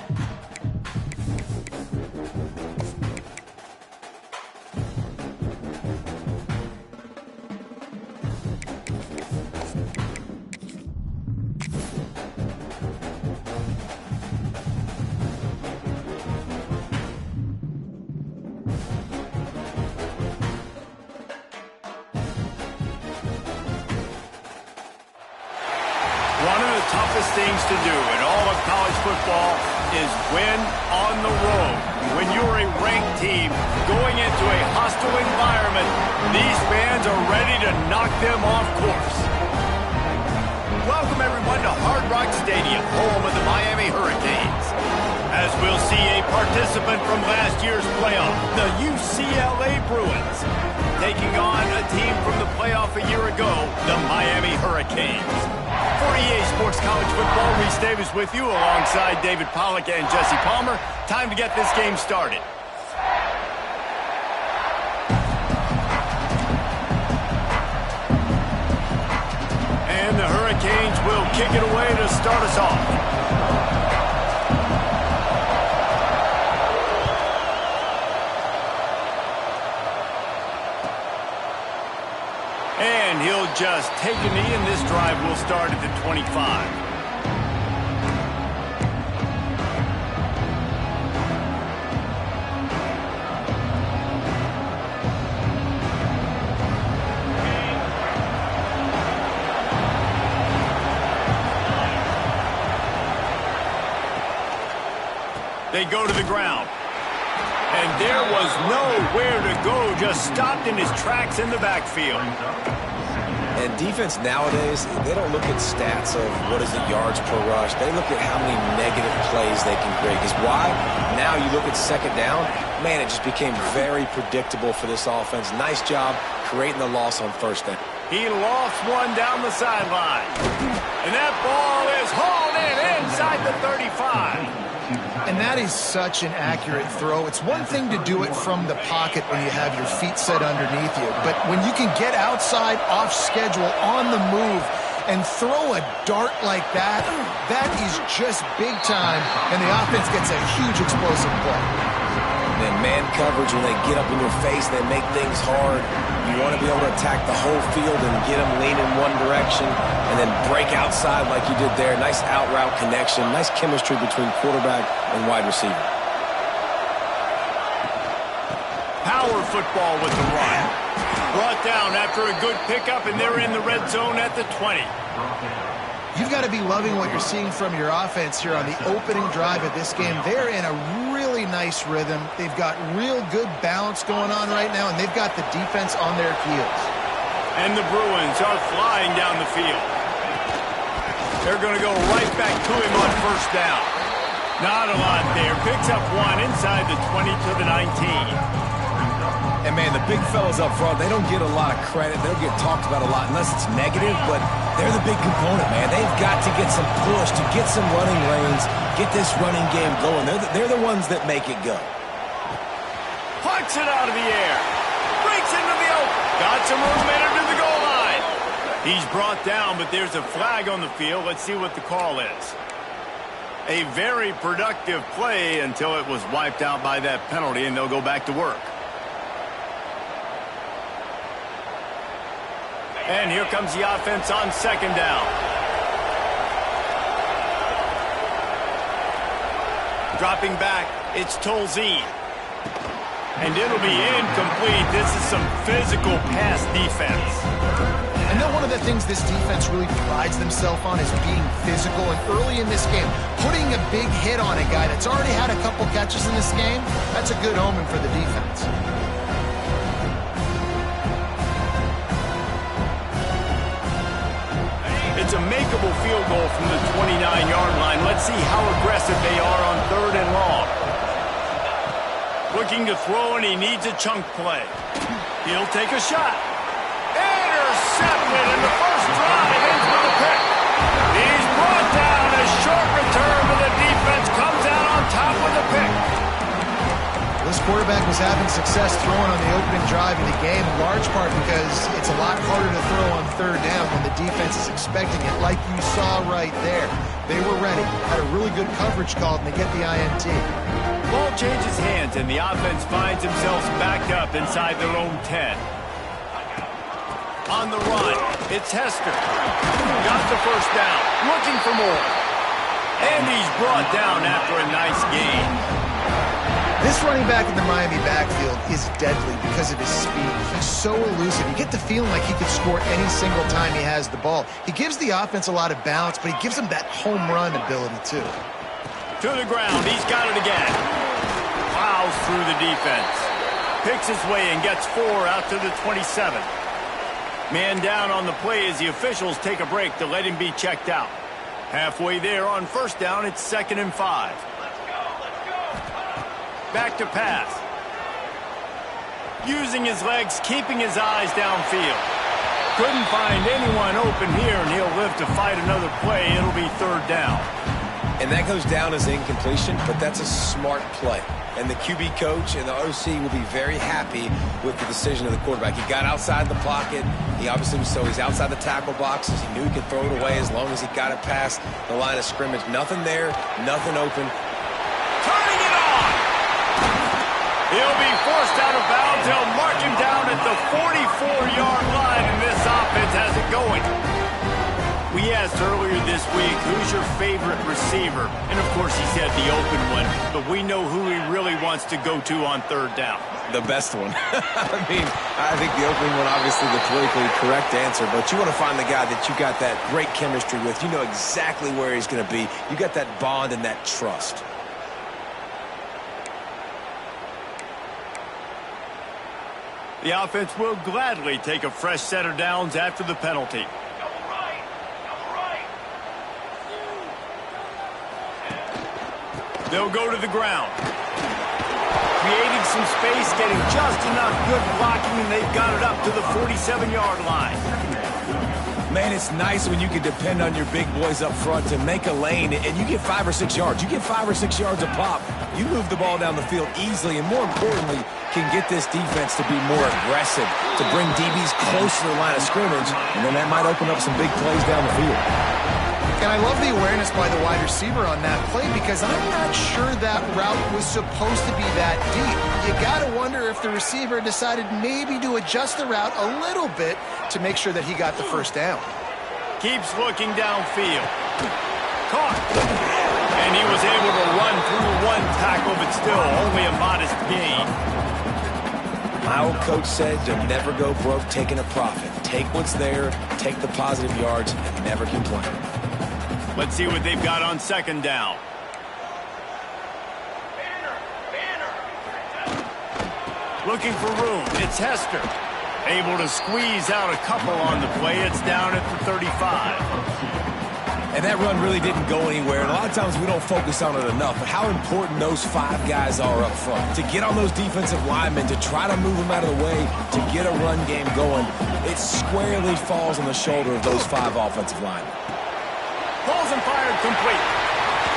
One of the toughest things to do in all of college football is win on the road. When you're a ranked team going into a hostile environment, these fans are ready to knock them off course. Welcome everyone to Hard Rock Stadium, home of the Miami Hurricanes. As we'll see a participant from last year's playoff, the UCLA Bruins, taking on a team from the playoff a year ago, the Miami Hurricanes. For EA Sports College Football, Reese Davis with you alongside David Pollack and Jesse Palmer. Time to get this game started. And the Hurricanes will kick it away to start us off. And he'll just take a knee, and this drive will start at the 25. They go to the ground. And there was nowhere to go, just stopped in his tracks in the backfield. And defense nowadays, they don't look at stats of what is the yards per rush. They look at how many negative plays they can create. Because why? Now you look at second down, man, it just became very predictable for this offense. Nice job creating the loss on first down. He lost one down the sideline. And that ball is hauled in inside the 35. And that is such an accurate throw. It's one thing to do it from the pocket when you have your feet set underneath you, but when you can get outside, off schedule, on the move, and throw a dart like that, that is just big time, and the offense gets a huge explosive play. And then man coverage, when they get up in your face, they make things hard. You want to be able to attack the whole field and get them leaning one direction and then break outside like you did there. Nice out route connection, nice chemistry between quarterback and wide receiver. Power football with the run. Brought down after a good pickup, and they're in the red zone at the 20. You've got to be loving what you're seeing from your offense here on the opening drive of this game. They're in a really nice rhythm. They've got real good balance going on right now, and they've got the defense on their heels. And the Bruins are flying down the field. They're going to go right back to him on first down. Not a lot there. Picks up one inside the 20 to the 19. And, man, the big fellas up front, they don't get a lot of credit. They don't get talked about a lot unless it's negative, but they're the big component, man. They've got to get some push, to get some running lanes, get this running game going. They're the ones that make it go. Pucks it out of the air. Breaks into the open. Got some room made it to the goal line. He's brought down, but there's a flag on the field. Let's see what the call is. A very productive play until it was wiped out by that penalty, and they'll go back to work. And here comes the offense on second down. Dropping back, it's Tolzien. And it'll be incomplete. This is some physical pass defense. I know one of the things this defense really prides themselves on is being physical. And early in this game, putting a big hit on a guy that's already had a couple catches in this game, that's a good omen for the defense. It's a makeable field goal from the 29-yard line. Let's see how aggressive they are on third and long. Looking to throw, and he needs a chunk play. He'll take a shot. Intercepted, and the first drive ends with a pick. He's brought down. A short return, but the defense comes out on top with a pick. This quarterback was having success throwing on the opening drive of the game, in large part because it's a lot harder to throw on third down when the defense is expecting it, like you saw right there. They were ready, had a really good coverage called, and they get the INT. Ball changes hands, and the offense finds themselves backed up inside their own 10. On the run, it's Hester. Got the first down, looking for more. And he's brought down after a nice gain. This running back in the Miami backfield is deadly because of his speed. He's so elusive. You get the feeling like he could score any single time he has the ball. He gives the offense a lot of balance, but he gives them that home run ability, too. To the ground, he's got it again. Plows through the defense. Picks his way and gets 4 out to the 27. Man down on the play as the officials take a break to let him be checked out. Halfway there on first down, it's 2nd and 5. Back to pass. Using his legs, keeping his eyes downfield. Couldn't find anyone open here, and he'll live to fight another play. It'll be 3rd down. And that goes down as incompletion, but that's a smart play. And the QB coach and the OC will be very happy with the decision of the quarterback. He got outside the pocket. He obviously was, so he's outside the tackle boxes. He knew he could throw it away as long as he got it past the line of scrimmage. Nothing there, nothing open. Turning it on! He'll be forced out of bounds. They'll mark him down at the 44-yard line, and this offense has it going. We asked earlier this week, who's your favorite receiver? And, of course, he said the open one, but we know who he really wants to go to on 3rd down. The best one. I mean, I think the opening one, obviously the politically correct answer, but you want to find the guy that you got that great chemistry with. You know exactly where he's going to be. You got that bond and that trust. The offense will gladly take a fresh set of downs after the penalty. They'll go to the ground. Creating some space, getting just enough good blocking, and they've got it up to the 47-yard line. Man, it's nice when you can depend on your big boys up front to make a lane, and you get 5 or 6 yards. You get 5 or 6 yards a pop. You move the ball down the field easily, and more importantly, can get this defense to be more aggressive, to bring DBs close to the line of scrimmage, and then that might open up some big plays down the field. And I love the awareness by the wide receiver on that play because I'm not sure that route was supposed to be that deep. You got to wonder if the receiver decided maybe to adjust the route a little bit to make sure that he got the first down. Keeps looking downfield. Caught. And he was able to run through one tackle, but still only a modest gain. My old coach said to never go broke taking a profit. Take what's there, take the positive yards, and never complain. Let's see what they've got on 2nd down. Looking for room. It's Hester. Able to squeeze out a couple on the play. It's down at the 35. And that run really didn't go anywhere. And a lot of times we don't focus on it enough. But how important those 5 guys are up front. To get on those defensive linemen, to try to move them out of the way, to get a run game going, it squarely falls on the shoulder of those 5 offensive linemen. Pulls and fired complete.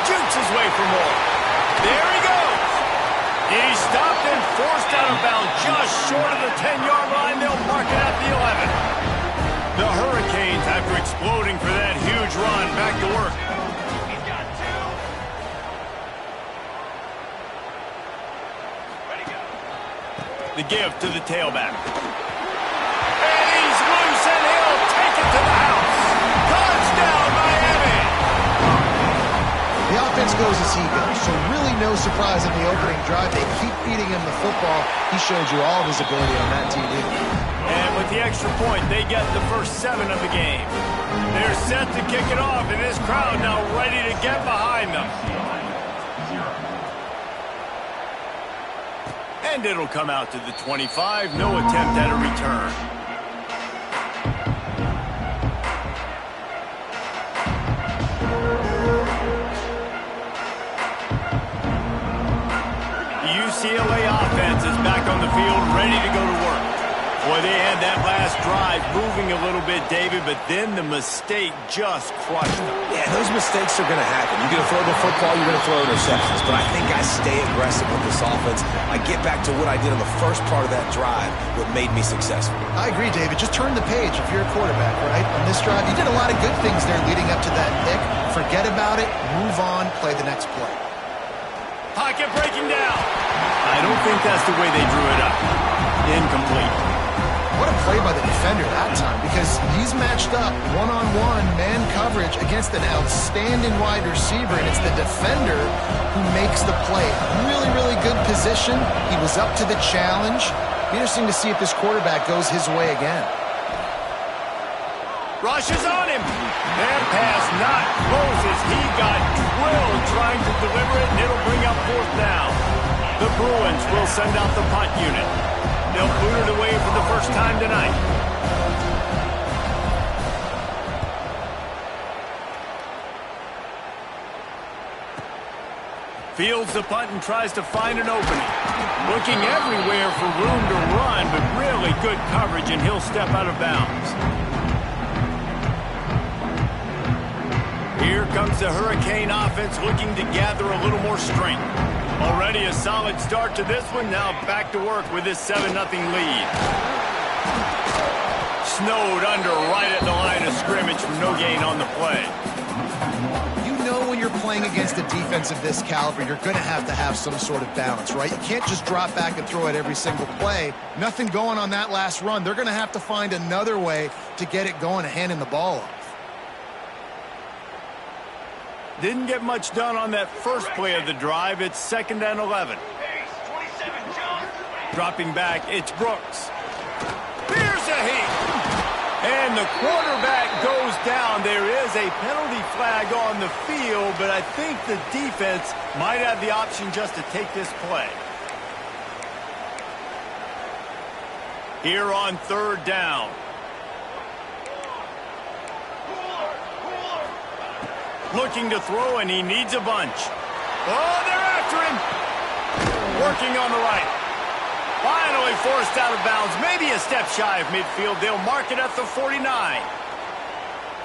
Jukes his way for more. There he goes. He's stopped and forced out of bounds just short of the 10-yard line. They'll mark it at the 11. The Hurricanes, after exploding for that huge run, back to work. He's got 2. Ready, go. The give to the tailback. And he's loose, and he'll take it to the house. Touchdown, Miami! The offense goes as he goes, so really no surprise in the opening drive. They keep feeding him the football. He showed you all of his ability on that TV. And with the extra point, they get the first 7 of the game. They're set to kick it off, and this crowd now ready to get behind them. And it'll come out to the 25. No attempt at a return. The UCLA offense is back on the field, ready to go to work. Boy, they had that last drive moving a little bit, David, but then the mistake just crushed them. Yeah, those mistakes are going to happen. You're going to throw the football, you're going to throw interceptions. But I think I stay aggressive with this offense. I get back to what I did on the first part of that drive, what made me successful. I agree, David. Just turn the page if you're a quarterback, right? On this drive, you did a lot of good things there leading up to that pick. Forget about it, move on, play the next play. Pocket breaking down. I don't think that's the way they drew it up. Incomplete. What a play by the defender that time, because he's matched up one-on-one man coverage against an outstanding wide receiver, and it's the defender who makes the play. Really, really good position. He was up to the challenge. Be interesting to see if this quarterback goes his way again. Rush is on him. That pass not close as he got drilled trying to deliver it, and it'll bring up fourth down. The Bruins will send out the punt unit. They'll boot it away for the first time tonight. Fields the punt and tries to find an opening. Looking everywhere for room to run, but really good coverage, and he'll step out of bounds. Here comes the Hurricane offense looking to gather a little more strength. Already a solid start to this one. Now back to work with this 7-0 lead. Snowed under right at the line of scrimmage from no gain on the play. You know when you're playing against a defense of this caliber, you're going to have some sort of balance, right? You can't just drop back and throw it every single play. Nothing going on that last run. They're going to have to find another way to get it going and handing the ball off. Didn't get much done on that first play of the drive. It's 2nd and 11. Dropping back, it's Brooks. Here's a heat. And the quarterback goes down. There is a penalty flag on the field, but I think the defense might have the option just to take this play. Here on 3rd down. Looking to throw, and he needs a bunch. Oh, they're after him. Working on the right. Finally forced out of bounds. Maybe a step shy of midfield. They'll mark it at the 49.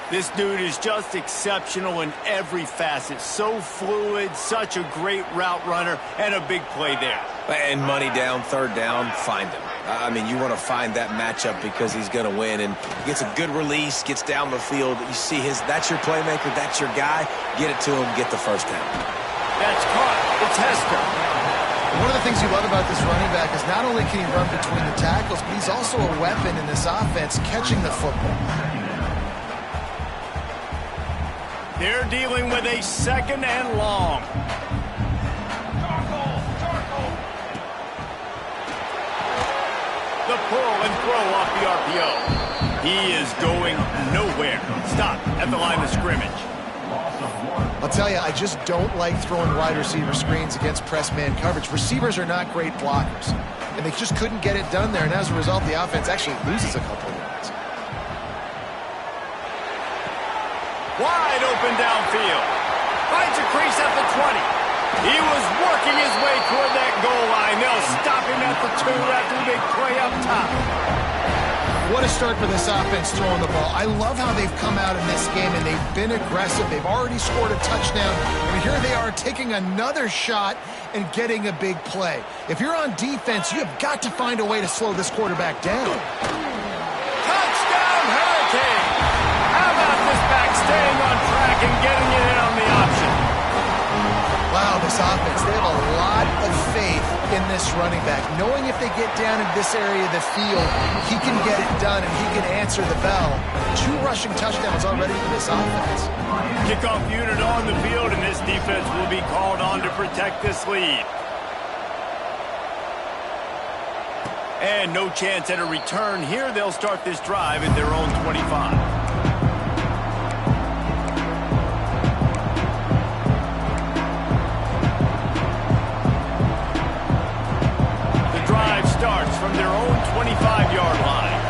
This dude is just exceptional in every facet. So fluid, such a great route runner, and a big play there. And money down, 3rd down, find him. I mean, you want to find that matchup because he's going to win, and gets a good release, gets down the field. You see that's your playmaker, that's your guy. Get it to him, get the first down. That's caught. It's Hester. One of the things you love about this running back is not only can he run between the tackles, but he's also a weapon in this offense catching the football. They're dealing with a 2nd and long. The pull and throw off the RPO. He is going nowhere. Stop at the line of scrimmage. I'll tell you, I just don't like throwing wide receiver screens against press man coverage. Receivers are not great blockers, and they just couldn't get it done there, and as a result, the offense actually loses a couple of yards. Wide open downfield. Finds a crease at the 20. He was working his way toward that goal line. They'll stop him at the 2 after the big play up top. What a start for this offense throwing the ball. I love how they've come out in this game, and they've been aggressive. They've already scored a touchdown, and here they are taking another shot and getting a big play. If you're on defense, you have got to find a way to slow this quarterback down. Touchdown, Hurricane! How about this back staying on track and getting it in on the option? Wow, this offense, they have a lot of faith in this running back, knowing if they get down in this area of the field, he can get it done and he can answer the bell. 2 rushing touchdowns already for this offense. Kickoff unit on the field, and this defense will be called on to protect this lead. And no chance at a return here. They'll start this drive at their own 25. Starts from their own 25-yard line.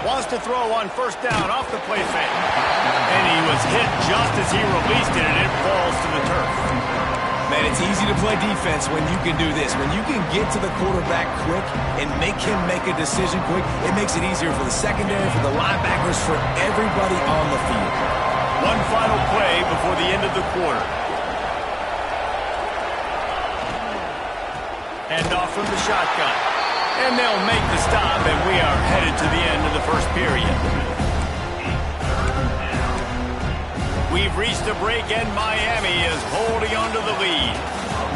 Wants to throw on 1st down off the play fake. And he was hit just as he released it, and it falls to the turf. Man, It's easy to play defense when you can do this. When you can get to the quarterback quick and make him make a decision quick, it makes it easier for the secondary, for the linebackers, for everybody on the field. One final play before the end of the quarter. Hand off from the shotgun. And they'll make the stop, and we are headed to the end of the first period. We've reached a break, and Miami is holding on to the lead.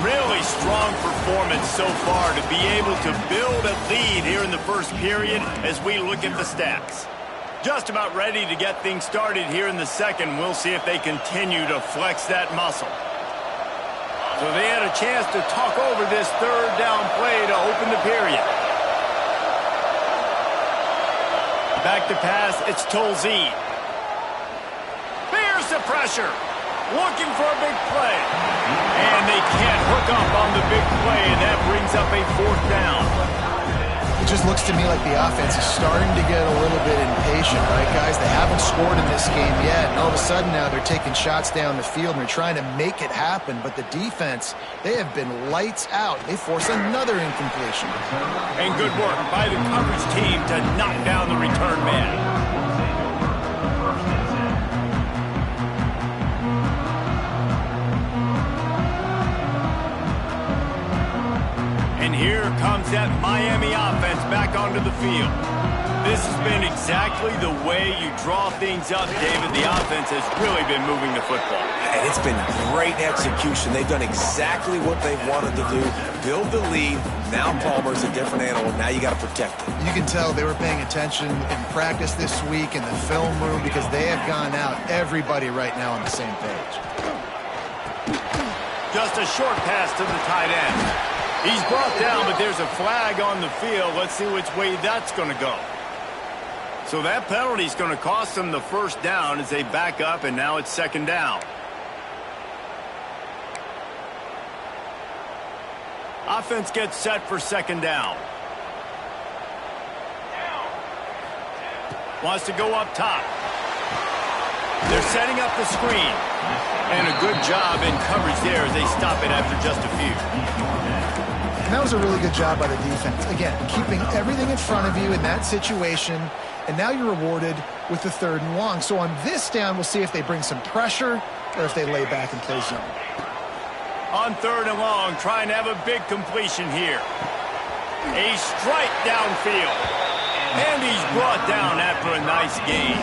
Really strong performance so far to be able to build a lead here in the first period as we look at the stats. Just about ready to get things started here in the second. We'll see if they continue to flex that muscle. So they had a chance to talk over this third down play to open the period. Back to pass, it's Tolzien. There's the pressure. Looking for a big play. And they can't hook up on the big play, and that brings up a fourth down. It just looks to me like the offense is starting to get a little bit impatient, right, guys? They haven't scored in this game yet, and all of a sudden now they're taking shots down the field and they're trying to make it happen. But the defense, they have been lights out. They force another incompletion. And good work by the coverage team to knock down the return man. And here comes that Miami offense back onto the field. This has been exactly the way you draw things up, David. The offense has really been moving the football. And it's been great execution. They've done exactly what they wanted to do. Build the lead. Now Palmer's a different animal. Now you got to protect it. You can tell they were paying attention in practice this week in the film room because they have gone out, everybody right now on the same page. Just a short pass to the tight end. He's brought down, but there's a flag on the field. Let's see which way that's going to go. So that penalty is going to cost them the first down as they back up, and now it's second down. Offense gets set for second down. Wants to go up top. They're setting up the screen. And a good job in coverage there as they stop it after just a few. And that was a really good job by the defense. Again, keeping everything in front of you in that situation, and now you're rewarded with the third and long. So on this down, we'll see if they bring some pressure or if they lay back and play zone. On third and long, trying to have a big completion here. A strike downfield. And he's brought down after a nice gain.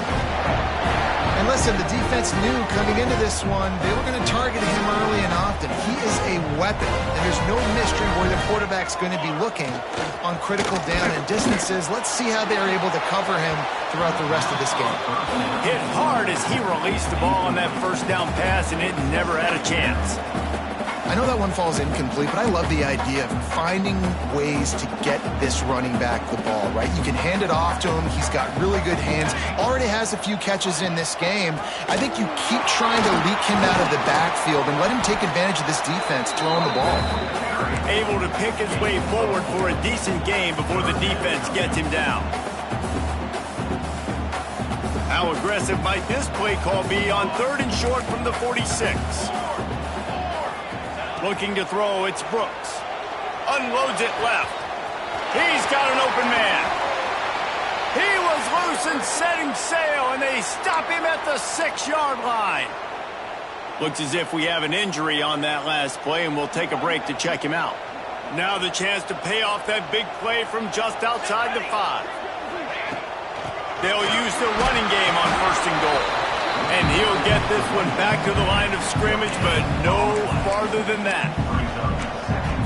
And listen, the defense knew coming into this one, they were going to target him early and often. He is a weapon, and there's no mystery where the quarterback's going to be looking on critical down and distances. Let's see how they're able to cover him throughout the rest of this game. Hit hard as he released the ball on that first down pass, and it never had a chance. I know that one falls incomplete, but I love the idea of finding ways to get this running back the ball, right? You can hand it off to him. He's got really good hands. Already has a few catches in this game. I think you keep trying to leak him out of the backfield and let him take advantage of this defense throwing the ball. Able to pick his way forward for a decent game before the defense gets him down. How aggressive might this play call be on third and short from the 46? Looking to throw, it's Brooks. Unloads it left. He's got an open man. He was loose and setting sail, and they stop him at the 6-yard line. Looks as if we have an injury on that last play, and we'll take a break to check him out. Now the chance to pay off that big play from just outside the 5. They'll use the running game on first and goal. And he'll get this one back to the line of scrimmage, but no farther than that.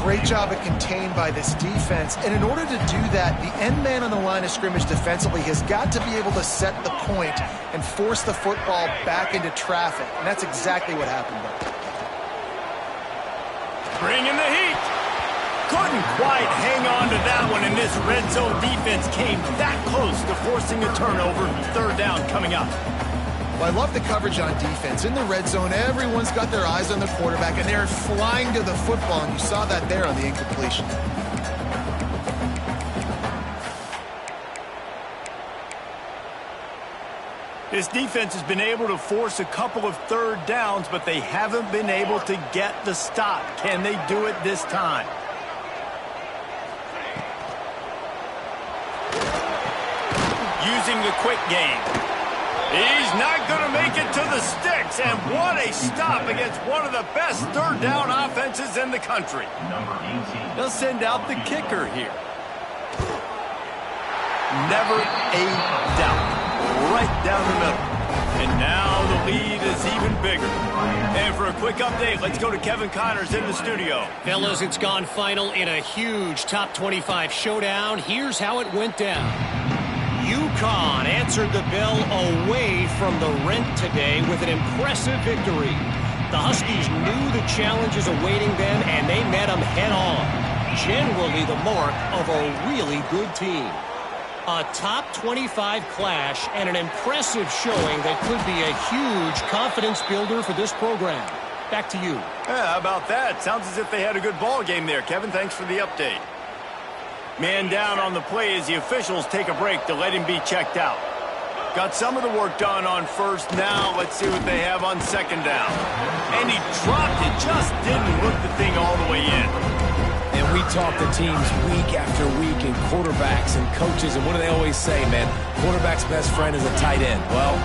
Great job at contained by this defense. And in order to do that, the end man on the line of scrimmage defensively has got to be able to set the point and force the football back into traffic. And that's exactly what happened there. Bringing the heat. Couldn't quite hang on to that one, and this red zone defense came that close to forcing a turnover. Third down coming up. Well, I love the coverage on defense. In the red zone, everyone's got their eyes on the quarterback, and they're flying to the football, and you saw that there on the incompletion. This defense has been able to force a couple of third downs, but they haven't been able to get the stop. Can they do it this time? Using the quick game. He's not going to make it to the sticks, and what a stop against one of the best third down offenses in the country. They'll send out the kicker here. Never a doubt. Right down the middle. And now the lead is even bigger. And for a quick update, let's go to Kevin Connors in the studio. Fellas, it's gone final in a huge top 25 showdown. Here's how it went down. UConn answered the bell away from the Rent today with an impressive victory. The Huskies knew the challenges awaiting them, and they met them head on. Generally the mark of a really good team. A top 25 clash and an impressive showing that could be a huge confidence builder for this program. Back to you. Yeah, how about that? Sounds as if they had a good ball game there, Kevin. Thanks for the update. Man down on the play as the officials take a break to let him be checked out. Got some of the work done on first. Now let's see what they have on second down. And he dropped it. Just didn't look the thing all the way in. And we talk to teams week after week and quarterbacks and coaches, and what do they always say, man? Quarterback's best friend is a tight end. Well,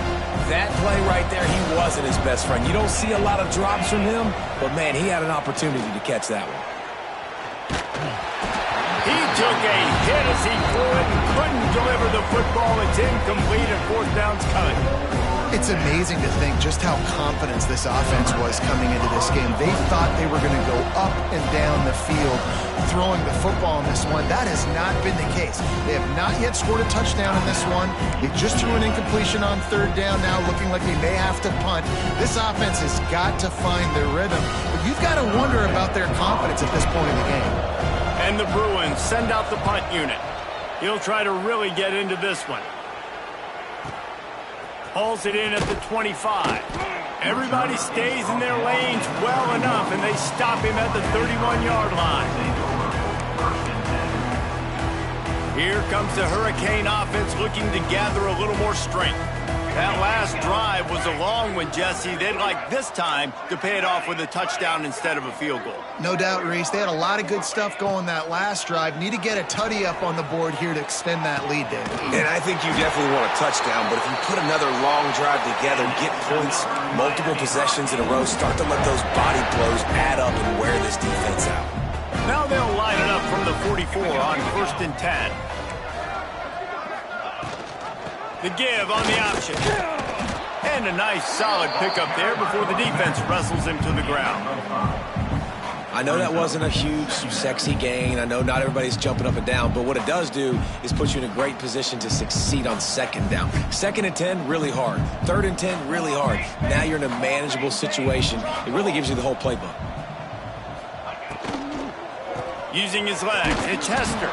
that play right there, he wasn't his best friend. You don't see a lot of drops from him, but, man, he had an opportunity to catch that one. He took a hit as he threw it and couldn't deliver the football. It's incomplete and fourth down's coming. It's amazing to think just how confident this offense was coming into this game. They thought they were going to go up and down the field throwing the football in this one. That has not been the case. They have not yet scored a touchdown in this one. They just threw an incompletion on third down now, looking like they may have to punt. This offense has got to find their rhythm. But you've got to wonder about their confidence at this point in the game. And the Bruins send out the punt unit. He'll try to really get into this one. Hauls it in at the 25. Everybody stays in their lanes well enough, and they stop him at the 31-yard line. Here comes the Hurricane offense looking to gather a little more strength. That last drive was a long one, Jesse. They'd like this time to pay it off with a touchdown instead of a field goal. No doubt, Reese. They had a lot of good stuff going that last drive. Need to get a tutty up on the board here to extend that lead, David. And I think you definitely want a touchdown, but if you put another long drive together, get points, multiple possessions in a row, start to let those body blows add up and wear this defense out. Now they'll line it up from the 44 on 1st and 10. The give on the option. And a nice solid pickup there before the defense wrestles him to the ground. I know that wasn't a huge, sexy gain. I know not everybody's jumping up and down, but what it does do is put you in a great position to succeed on second down. 2nd and 10, really hard. 3rd and 10, really hard. Now you're in a manageable situation. It really gives you the whole playbook. Using his legs, it's Hester.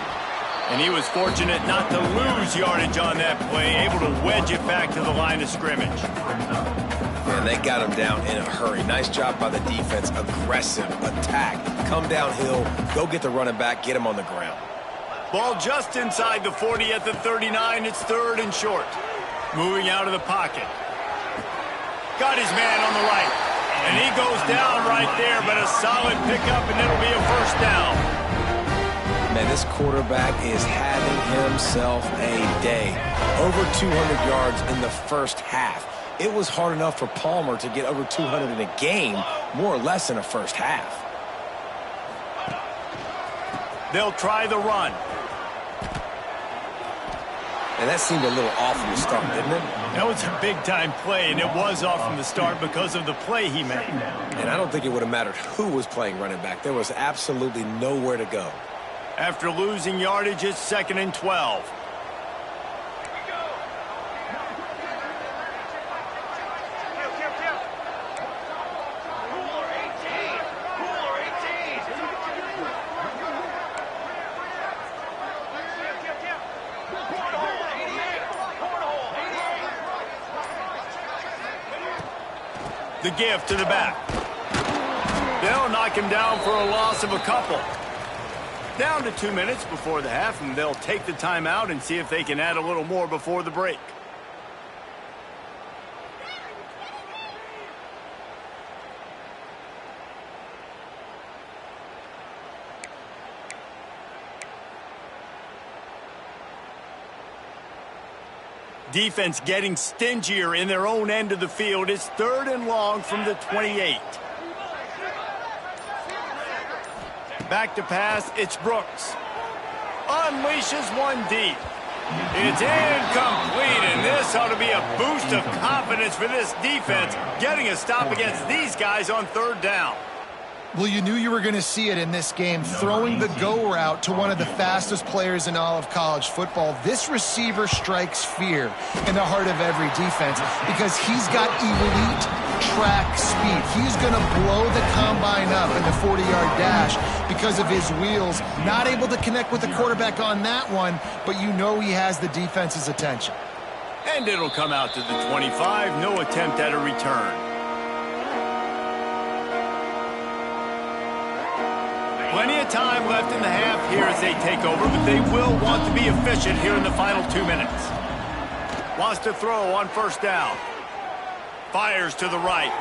And he was fortunate not to lose yardage on that play, able to wedge it back to the line of scrimmage. And they got him down in a hurry. Nice job by the defense. Aggressive attack. Come downhill, go get the running back, get him on the ground. Ball just inside the 40 at the 39. It's 3rd and short. Moving out of the pocket. Got his man on the right. And he goes down right there, but a solid pickup, and it'll be a first down. Man, this quarterback is having himself a day. Over 200 yards in the first half. It was hard enough for Palmer to get over 200 in a game, more or less in a first half. They'll try the run. And that seemed a little off from the start, didn't it? That was a big-time play, and it was off from the start because of the play he made. And I don't think it would have mattered who was playing running back. There was absolutely nowhere to go. After losing yardage, it's 2nd and 12. The give to the back. They'll knock him down for a loss of a couple. Down to 2 minutes before the half, and they'll take the timeout and see if they can add a little more before the break. Defense getting stingier in their own end of the field. It's 3rd and long from the 28. Back to pass, it's Brooks. Unleashes one deep. It's incomplete, and this ought to be a boost of confidence for this defense, getting a stop against these guys on 3rd down. Well, you knew you were going to see it in this game, throwing the go route to one of the fastest players in all of college football. This receiver strikes fear in the heart of every defense because he's got elite track speed. He's going to blow the combine up in the 40-yard dash because of his wheels. Not able to connect with the quarterback on that one, but you know he has the defense's attention. And it'll come out to the 25. No attempt at a return. Plenty of time left in the half here as they take over, but they will want to be efficient here in the final 2 minutes. Wants to throw on 1st down. Fires to the right.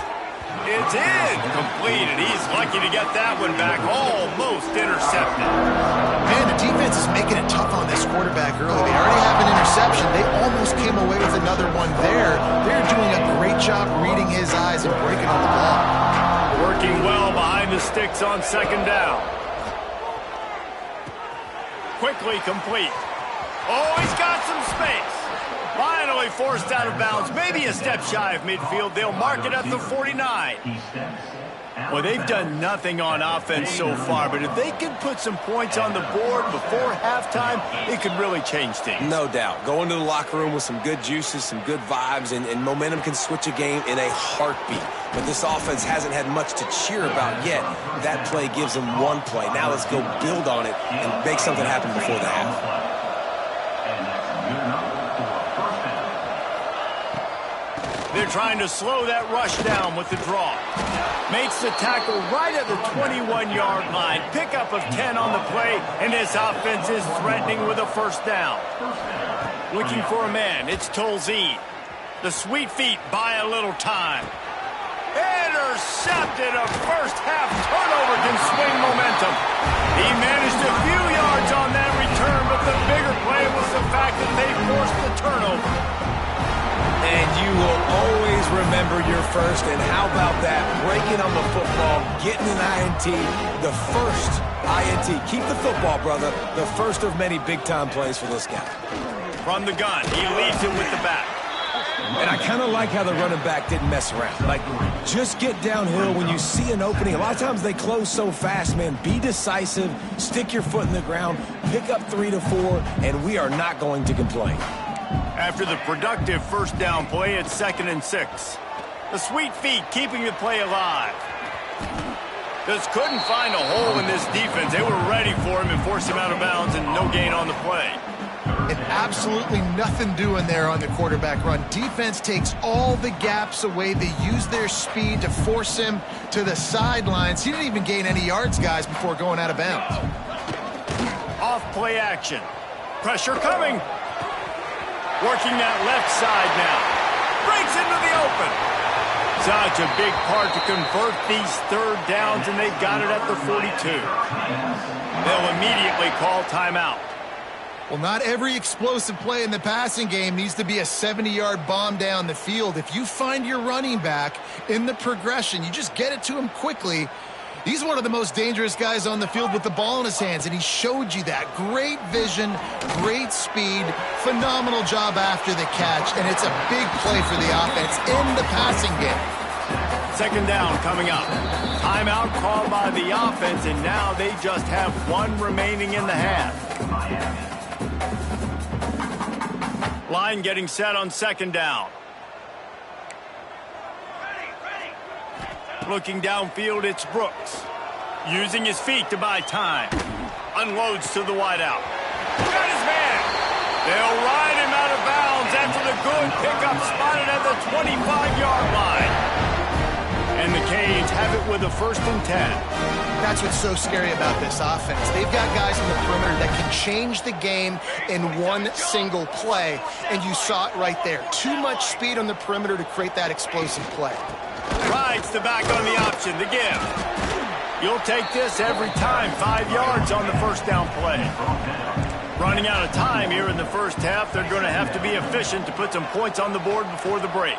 It's incomplete, and he's lucky to get that one back. Almost intercepted. Man, the defense is making it tough on this quarterback early. They already have an interception. They almost came away with another one there. They're doing a great job reading his eyes and breaking on the ball. Working well behind the sticks on 2nd down. Quickly complete. Oh, he's got some space. Finally forced out of bounds. Maybe a step shy of midfield. They'll mark it at the 49. Well, they've done nothing on offense so far, but if they can put some points on the board before halftime, it could really change things. No doubt. Go into the locker room with some good juices, some good vibes, and momentum can switch a game in a heartbeat. But this offense hasn't had much to cheer about yet. That play gives them one play. Now let's go build on it and make something happen before the half. They're trying to slow that rush down with the draw. Makes the tackle right at the 21-yard line. Pickup of 10 on the play, and this offense is threatening with a 1st down. Looking for a man. It's Tolzien. The sweet feet buy a little time. Intercepted. A first-half turnover can swing momentum. He managed a few yards on that return, but the bigger play was the fact that they forced the turnover. And you will always remember your first, and how about that? Breaking on the football, getting an INT, the first INT. Keep the football, brother. The first of many big-time plays for this guy. From the gun, he leads it with the back. And I kind of like how the running back didn't mess around. Like, just get downhill when you see an opening. A lot of times they close so fast, man. Be decisive, stick your foot in the ground, pick up 3 to 4, and we are not going to complain. After the productive 1st down play, it's 2nd and 6. The sweet feet keeping the play alive. Just couldn't find a hole in this defense. They were ready for him and forced him out of bounds, and no gain on the play. And absolutely nothing doing there on the quarterback run. Defense takes all the gaps away. They use their speed to force him to the sidelines. He didn't even gain any yards, guys, before going out of bounds. Off play action. Pressure coming. Working that left side now. Breaks into the open. Such a big part to convert these 3rd downs, and they got it at the 42. They'll immediately call timeout. Well, not every explosive play in the passing game needs to be a 70-yard bomb down the field. If you find your running back in the progression, you just get it to him quickly. He's one of the most dangerous guys on the field with the ball in his hands, and he showed you that. Great vision, great speed, phenomenal job after the catch, and it's a big play for the offense in the passing game. 2nd down coming up. Timeout called by the offense, and now they just have 1 remaining in the half. Line getting set on 2nd down. Looking downfield, it's Brooks. Using his feet to buy time. Unloads to the wideout. Got his man. They'll ride him out of bounds after the good pickup spotted at the 25-yard line. And the Canes have it with a 1st and 10. That's what's so scary about this offense. They've got guys on the perimeter that can change the game in one single play, and you saw it right there. Too much speed on the perimeter to create that explosive play. Rides the back on the option, the give. You'll take this every time. 5 yards on the 1st down play. Running out of time here in the first half. They're going to have to be efficient to put some points on the board before the break.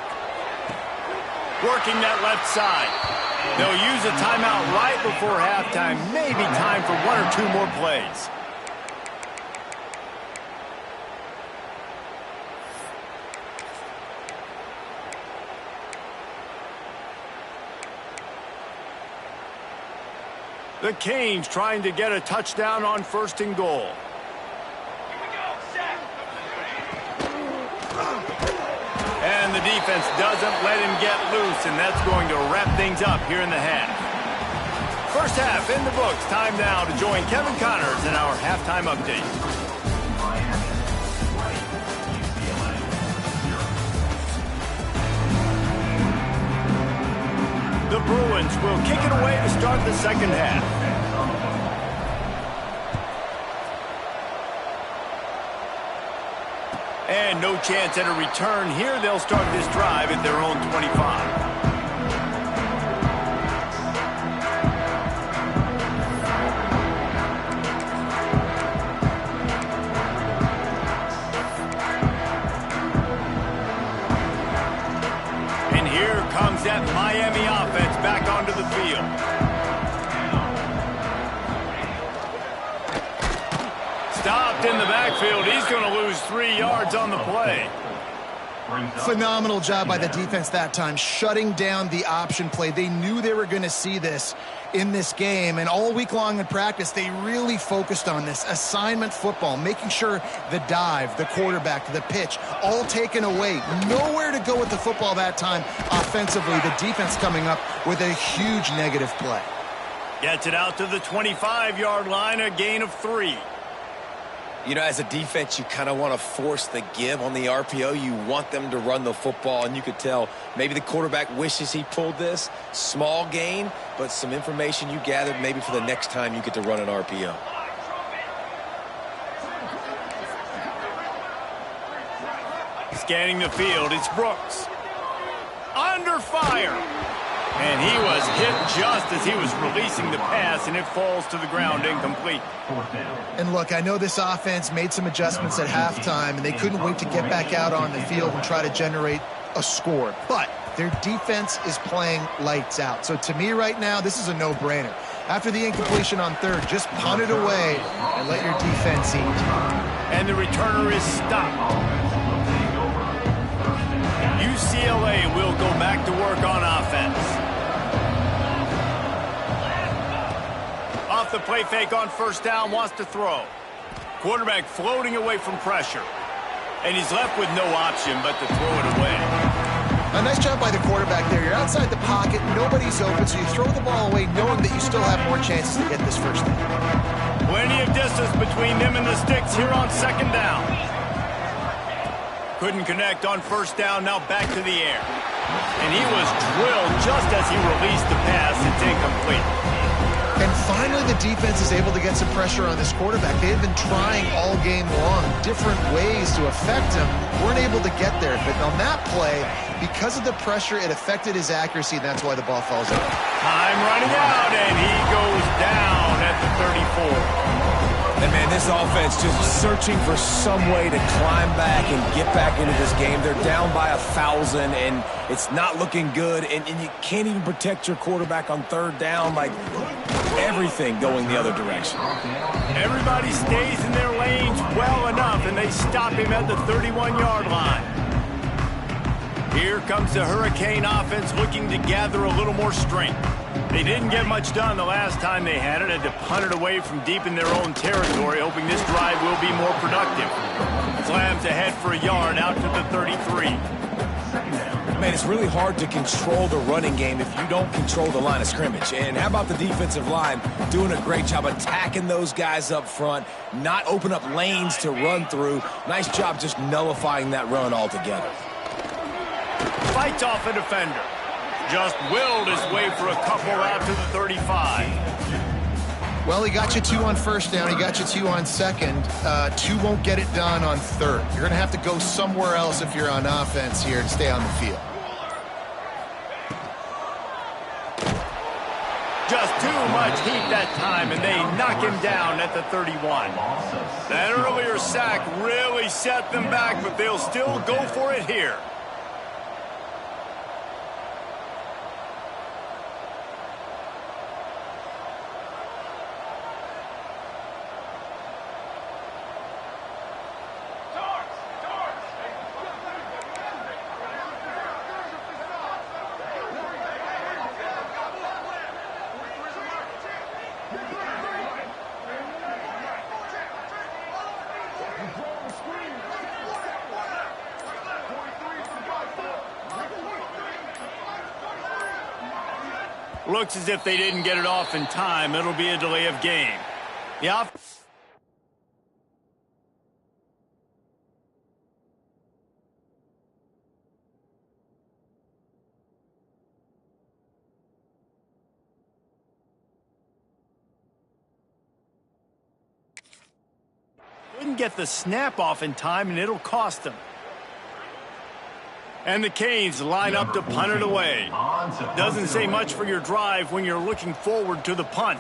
Working that left side. They'll use a timeout right before halftime. Maybe time for one or two more plays. The Canes trying to get a touchdown on 1st and goal. And the defense doesn't let him get loose, and that's going to wrap things up here in the half. First half in the books. Time now to join Kevin Connors in our halftime update. The Bruins will kick it away to start the second half. And no chance at a return here. They'll start this drive at their own 25. And here comes that Miami offense back onto the field. Stopped in the backfield. He's going to lose 3 yards on the play. Phenomenal job by the defense that time, shutting down the option play. They knew they were going to see this in this game, and all week long in practice, they really focused on this assignment football, making sure the dive, the quarterback, the pitch, all taken away. Nowhere to go with the football that time offensively. The defense coming up with a huge negative play. Gets it out to the 25-yard line, a gain of 3. You know, as a defense, you kind of want to force the give on the RPO. You want them to run the football, and you could tell maybe the quarterback wishes he pulled this. Small gain, but some information you gathered maybe for the next time you get to run an RPO. Scanning the field, it's Brooks. Under fire. And he was hit just as he was releasing the pass, and it falls to the ground incomplete. And look, I know this offense made some adjustments at halftime, and they couldn't wait to get back out on the field and try to generate a score. But their defense is playing lights out. So to me right now, this is a no-brainer. After the incompletion on 3rd, just punt it away and let your defense eat. And the returner is stopped. UCLA will go back to work on offense. Off the play fake on 1st down, wants to throw. Quarterback floating away from pressure. And he's left with no option but to throw it away. A nice job by the quarterback there. You're outside the pocket, nobody's open, so you throw the ball away knowing that you still have more chances to get this 1st down. Plenty of distance between them and the sticks here on 2nd down. Couldn't connect on 1st down, now back to the air. And he was drilled just as he released the pass. It's incomplete. And finally, the defense is able to get some pressure on this quarterback. They had been trying all game long, different ways to affect him. Weren't able to get there. But on that play, because of the pressure, it affected his accuracy, and that's why the ball falls out. Time running out, and he goes down at the 34. And, man, this offense just searching for some way to climb back and get back into this game. They're down by 1,000, and it's not looking good. And you can't even protect your quarterback on 3rd down. Like, everything going the other direction. Everybody stays in their lanes well enough, and they stop him at the 31-yard line. Here comes the Hurricane offense looking to gather a little more strength. They didn't get much done the last time they had it. Had to punt it away from deep in their own territory, hoping this drive will be more productive. Slams ahead for a yard out to the 33. Man, it's really hard to control the running game if you don't control the line of scrimmage. And how about the defensive line doing a great job attacking those guys up front, not open up lanes to run through. Nice job just nullifying that run altogether. Fights off a defender. Just willed his way for a couple out to the 35. Well, he got you 2 on 1st down. He got you 2 on 2nd. 2 won't get it done on 3rd. You're going to have to go somewhere else if you're on offense here to stay on the field. Just too much heat that time, and they knock him down at the 31. That earlier sack really set them back, but they'll still go for it here. Looks as if they didn't get it off in time. It'll be a delay of game. Yeah. Couldn't get the snap off in time, and it'll cost them. And the Canes line up to punt it away. Doesn't say much for your drive when you're looking forward to the punt.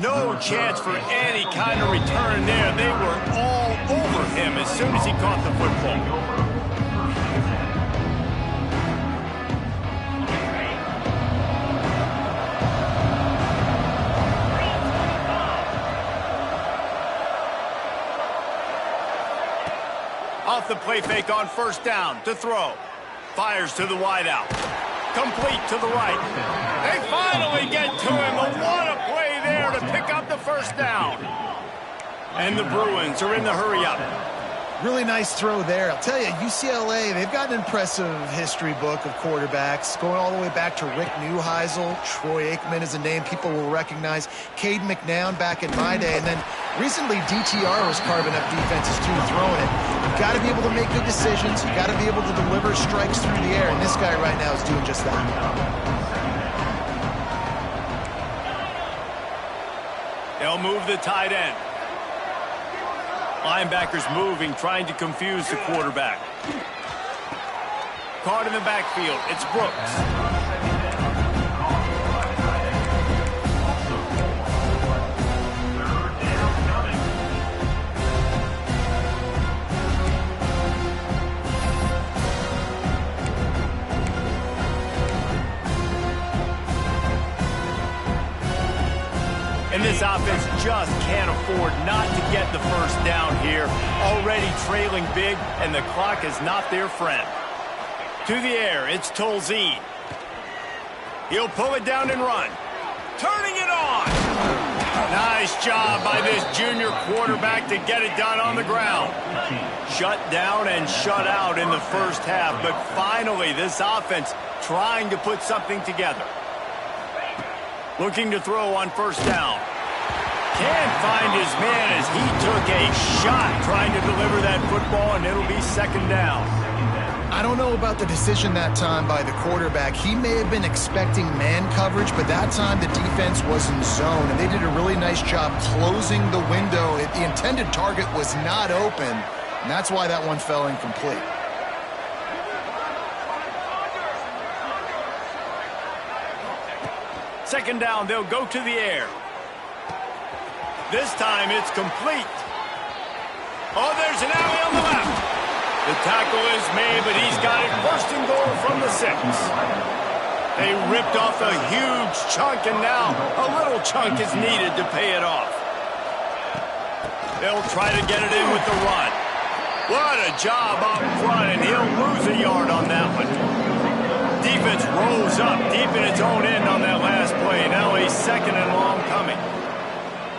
No chance for any kind of return there. They were all over him as soon as he caught the football. Off the play fake on first down to throw. Fires to the wideout. Complete to the right. They finally get to him. What a play there to pick up the first down. And the Bruins are in the hurry-up. Really nice throw there. I'll tell you, UCLA, they've got an impressive history book of quarterbacks, going all the way back to Rick Neuheisel. Troy Aikman is a name people will recognize. Cade McNown back in my day. And then recently, DTR was carving up defenses, too, throwing it. You've got to be able to make good decisions. You've got to be able to deliver strikes through the air. And this guy right now is doing just that. They'll move the tight end. Linebackers moving, trying to confuse the quarterback. Caught in the backfield. It's Brooks. And this offense just can't afford not to get the first down here. Already trailing big, and the clock is not their friend. To the air, it's Tolzien. He'll pull it down and run. Turning it on. Nice job by this junior quarterback to get it done on the ground. Shut down and shut out in the first half, but finally this offense trying to put something together. Looking to throw on first down. Can't find his man as he took a shot trying to deliver that football, and it'll be second down. I don't know about the decision that time by the quarterback. He may have been expecting man coverage, but that time the defense was in zone, and they did a really nice job closing the window. The intended target was not open, and that's why that one fell incomplete. Second down, they'll go to the air. This time it's complete. Oh, there's an alley on the left. The tackle is made, but he's got it first and goal from the 6. They ripped off a huge chunk, and now a little chunk is needed to pay it off. They'll try to get it in with the run. What a job up front, and he'll lose a yard on that one. Defense rolls up deep in its own end on that last play. Now a second and long coming.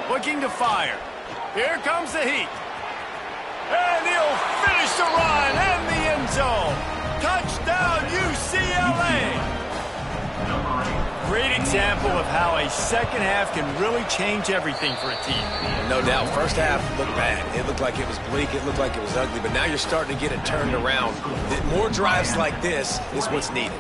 Looking to fire. Here comes the heat. And he'll finish the run and the end zone. Touchdown, UCLA. Great example of how a second half can really change everything for a team. No doubt. First half looked bad. It looked like it was bleak. It looked like it was ugly. But now you're starting to get it turned around. More drives like this is what's needed.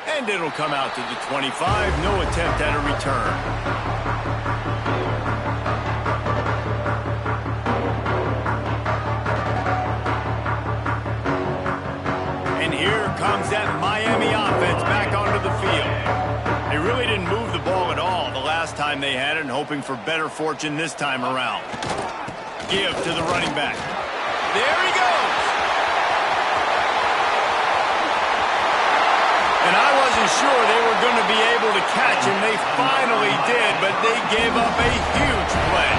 And it'll come out to the 25. No attempt at a return. comes that Miami offense back onto the field. They really didn't move the ball at all the last time they had it, and hoping for better fortune this time around. Give to the running back. There he goes. And I wasn't sure they were going to be able to catch him. They finally did, but they gave up a huge play.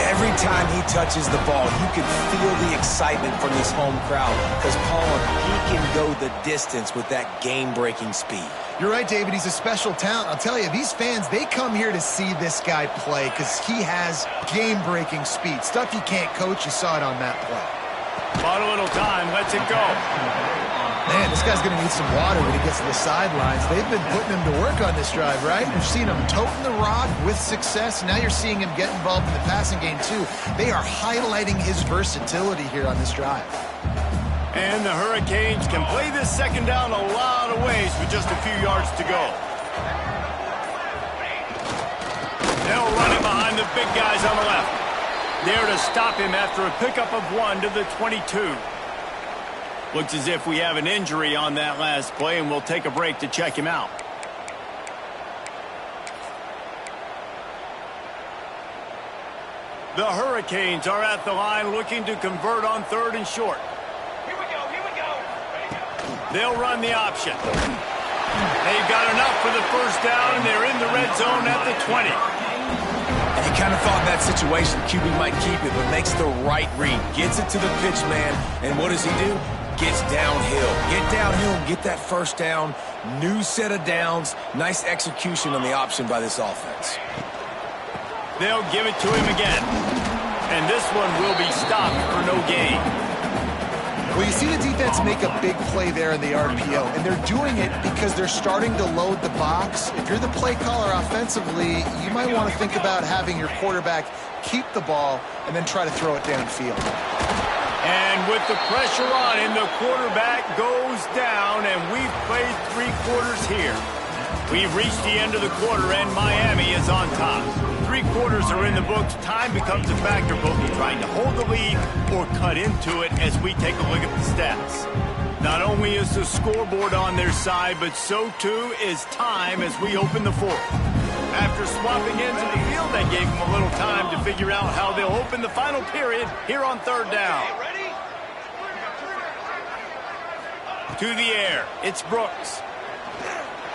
Every time he touches the ball, you can feel the excitement from this home crowd because, Paul, he can go the distance with that game-breaking speed. You're right, David. He's a special talent. I'll tell you, these fans, they come here to see this guy play because he has game-breaking speed. Stuff you can't coach. You saw it on that play. Bought a little time. Lets it go. Man, this guy's going to need some water when he gets to the sidelines. They've been putting him to work on this drive, right? You've seen him toting the rock with success. Now you're seeing him get involved in the passing game, too. They are highlighting his versatility here on this drive. And the Hurricanes can play this second down a lot of ways with just a few yards to go. They'll run it behind the big guys on the left. There to stop him after a pickup of 1 to the 22. Looks as if we have an injury on that last play, and we'll take a break to check him out. The Hurricanes are at the line looking to convert on 3rd and short. Here we go. They'll run the option. They've got enough for the first down, and they're in the red zone at the 20. And you kind of thought in that situation QB might keep it, but makes the right read. Gets it to the pitch man, and what does he do? Gets downhill. Get downhill and get that first down. New set of downs. Nice execution on the option by this offense. They'll give it to him again. And this one will be stopped for no gain. Well, you see the defense make a big play there in the RPO, and they're doing it because they're starting to load the box. If you're the play caller offensively, you might want to think about having your quarterback keep the ball and then try to throw it downfield. And with the pressure on him, the quarterback goes down, and we've played 3 quarters here. We've reached the end of the quarter, and Miami is on top. 3 quarters are in the books. Time becomes a factor, both in trying to hold the lead or cut into it as we take a look at the stats. Not only is the scoreboard on their side, but so too is time as we open the 4th. After swapping ends of the field, that gave them a little time to figure out how they'll open the final period here on 3rd down. To the air, it's Brooks.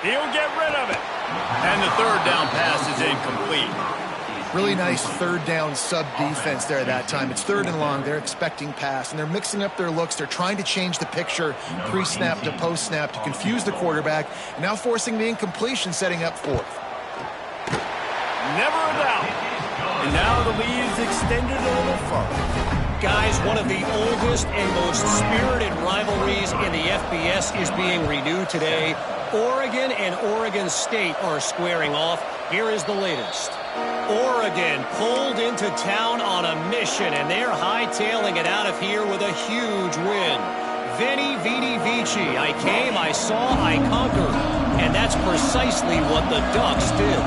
He'll get rid of it. And the 3rd down pass is incomplete. Really nice 3rd down sub-defense there that time. It's 3rd and long. They're expecting pass, and they're mixing up their looks. They're trying to change the picture pre-snap to post-snap to confuse the quarterback, and now forcing the incompletion, setting up 4th. Never a doubt. And now the lead is extended a little further. Guys, one of the oldest and most spirited rivalries in the FBS is being renewed today. Oregon and Oregon State are squaring off. Here is the latest. Oregon pulled into town on a mission, and they're hightailing it out of here with a huge win. Veni, vidi, vici. I came, I saw, I conquered. And that's precisely what the Ducks did.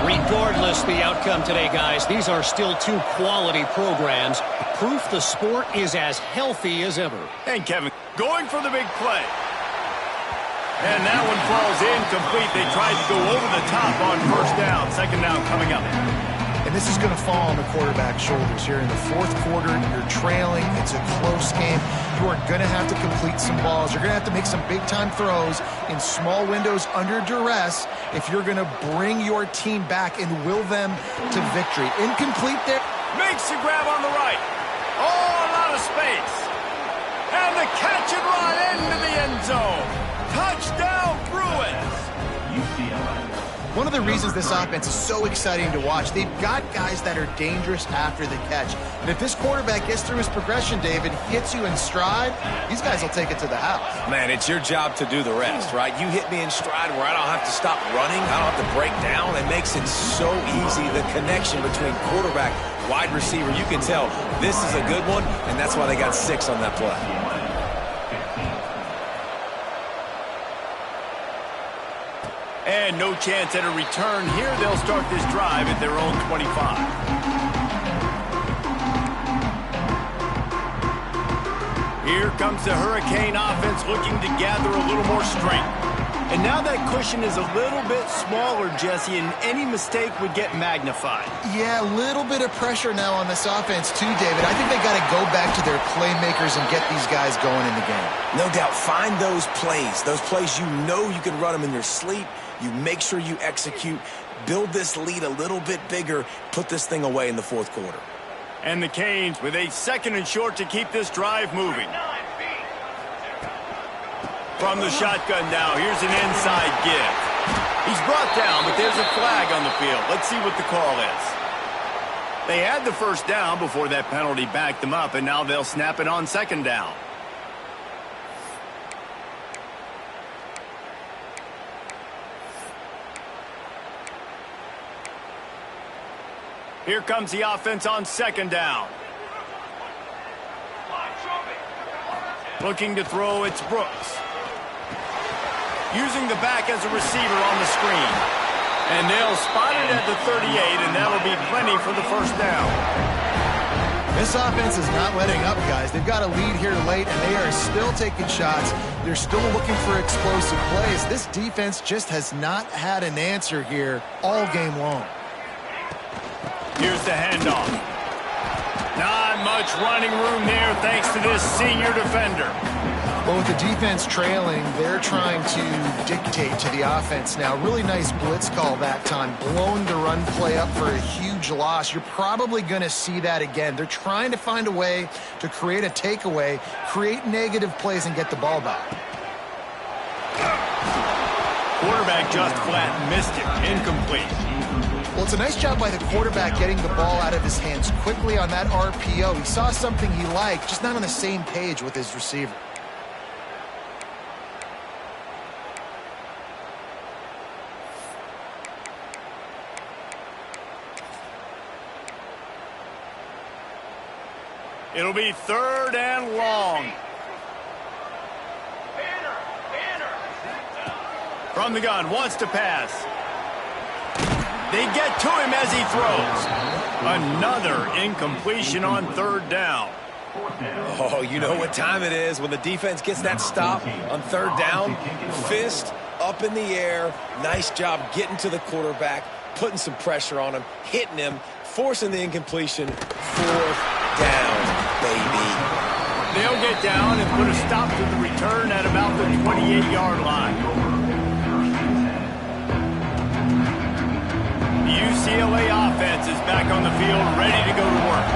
Regardless the outcome today, guys, these are still 2 quality programs. Proof the sport is as healthy as ever. And Kevin, going for the big play. And that one falls incomplete. They tried to go over the top on 1st down. 2nd down coming up. And this is going to fall on the quarterback's shoulders here in the 4th quarter. You're trailing. It's a close game. You are going to have to complete some balls. You're going to have to make some big-time throws in small windows under duress if you're going to bring your team back and will them to victory. Incomplete there. Makes the grab on the right. Oh, a lot of space. And the catch and run into the end zone. Touchdown, Bruins. One of the reasons this offense is so exciting to watch, they've got guys that are dangerous after the catch. And if this quarterback gets through his progression, David, hits you in stride, these guys will take it to the house. Man, it's your job to do the rest, right? You hit me in stride where I don't have to stop running. I don't have to break down. It makes it so easy, the connection between quarterback, wide receiver. You can tell this is a good one, and that's why they got 6 on that play. And no chance at a return here. They'll start this drive at their own 25. Here comes the Hurricane offense looking to gather a little more strength. And now that cushion is a little bit smaller, Jesse, and any mistake would get magnified. Yeah, a little bit of pressure now on this offense too, David. I think they got to go back to their playmakers and get these guys going in the game. No doubt. Find those plays you know you can run them in your sleep. You make sure you execute. Build this lead a little bit bigger. Put this thing away in the fourth quarter. And the Canes with a 2nd and short to keep this drive moving. From the shotgun now, here's an inside give. He's brought down, but there's a flag on the field. Let's see what the call is. They had the first down before that penalty backed them up, and now they'll snap it on 2nd down. Here comes the offense on 2nd down. Looking to throw, it's Brooks. Using the back as a receiver on the screen. And they'll spot it at the 38, and that'll be plenty for the first down. This offense is not letting up, guys. They've got a lead here late, and they are still taking shots. They're still looking for explosive plays. This defense just has not had an answer here all game long. Here's the handoff. Not much running room there thanks to this senior defender. Well, with the defense trailing, they're trying to dictate to the offense now. Really nice blitz call that time. Blowing the run play up for a huge loss. You're probably going to see that again. They're trying to find a way to create a takeaway, create negative plays, and get the ball back. Quarterback just flat missed it. Incomplete. Well, it's a nice job by the quarterback getting the ball out of his hands quickly on that RPO. He saw something he liked, just not on the same page with his receiver. It'll be 3rd and long. From the gun, wants to pass. They get to him as he throws. Another incompletion on 3rd down. Oh, you know what time it is when the defense gets that stop on 3rd down. Fist up in the air. Nice job getting to the quarterback, putting some pressure on him, hitting him, forcing the incompletion. 4th down, baby. They'll get down and put a stop to the return at about the 28-yard line. The UCLA offense is back on the field, ready to go to work.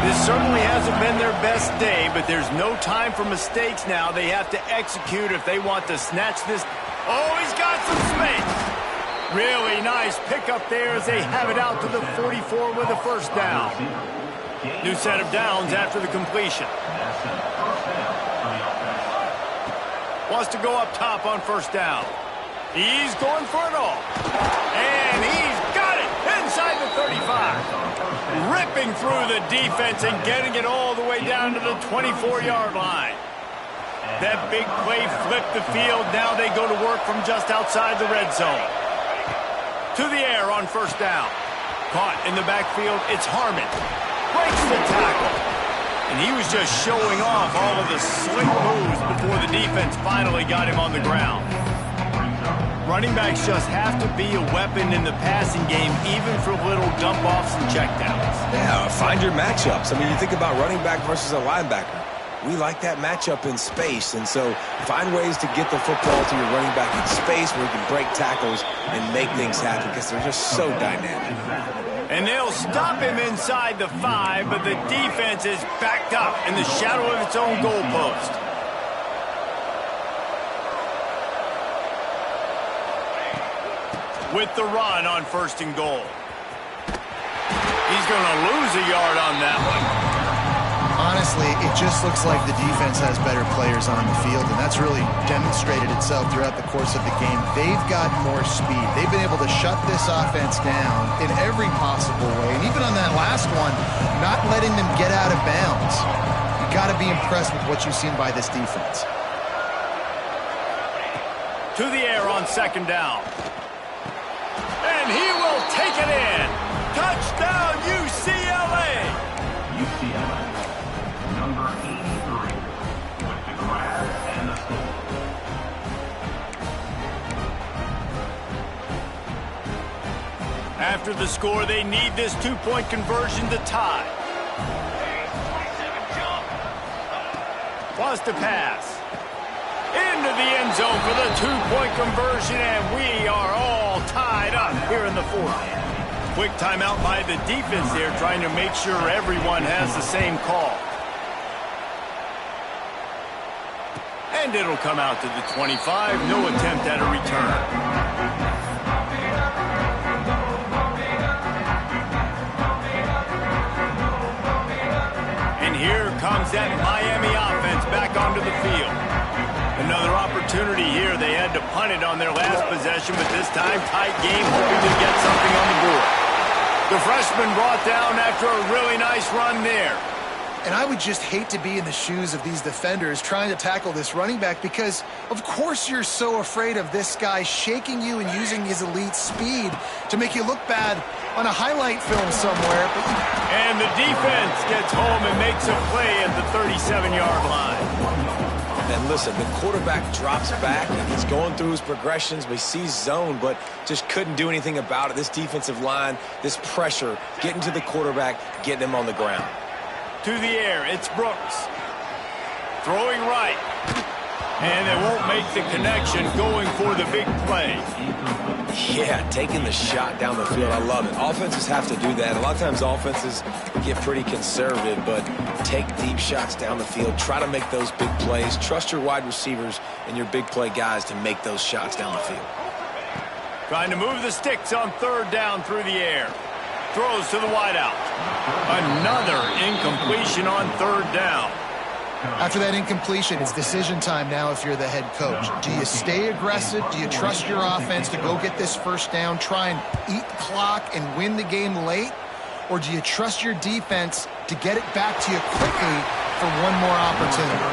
This certainly hasn't been their best day, but there's no time for mistakes now. They have to execute if they want to snatch this. Oh, he's got some space. Really nice pickup there as they have it out to the 44 with a 1st down. New set of downs after the completion. Wants to go up top on 1st down. He's going for it all. And he's got it inside the 35. Ripping through the defense and getting it all the way down to the 24-yard line. That big play flipped the field. Now they go to work from just outside the red zone. To the air on 1st down. Caught in the backfield, it's Harmon. Breaks the tackle. And he was just showing off all of the slick moves before the defense finally got him on the ground. Running backs just have to be a weapon in the passing game, even for little dump-offs and checkdowns. Yeah, find your matchups. I mean, you think about running back versus a linebacker. We like that matchup in space, and so find ways to get the football to your running back in space where you can break tackles and make things happen because they're just so dynamic. And they'll stop him inside the 5, but the defense is backed up in the shadow of its own goalpost. With the run on 1st and goal. He's going to lose a yard on that one. Honestly, it just looks like the defense has better players on the field, and that's really demonstrated itself throughout the course of the game. They've got more speed. They've been able to shut this offense down in every possible way, and even on that last one, not letting them get out of bounds. You've got to be impressed with what you've seen by this defense. To the air on 2nd down. And he will take it in. Touchdown, UCLA. After the score, they need this two-point conversion to tie. Wants to pass. Into the end zone for the two-point conversion, and we are all tied up here in the fourth. Quick timeout by the defense there, trying to make sure everyone has the same call. And it'll come out to the 25. No attempt at a return. Here comes that Miami offense back onto the field. Another opportunity here. They had to punt it on their last possession, but this time tight game, hoping to get something on the board. The freshman brought down after a really nice run there. And I would just hate to be in the shoes of these defenders trying to tackle this running back because, of course, you're so afraid of this guy shaking you and using his elite speed to make you look bad on a highlight film somewhere. And the defense gets home and makes a play at the 37-yard line. And listen, the quarterback drops back, and he's going through his progressions. We see zone, but just couldn't do anything about it. This defensive line, this pressure, getting to the quarterback, getting him on the ground. To the air, it's Brooks. Throwing right. And they won't make the connection, going for the big play. Yeah, taking the shot down the field. I love it. Offenses have to do that. A lot of times offenses get pretty conservative, but take deep shots down the field. Try to make those big plays. Trust your wide receivers and your big play guys to make those shots down the field. Trying to move the sticks on third down through the air. Throws to the wideout. Another incompletion on third down. After that incompletion, it's decision time now if you're the head coach. Do you stay aggressive? Do you trust your offense to go get this first down, try and eat the clock and win the game late? Or do you trust your defense to get it back to you quickly for one more opportunity?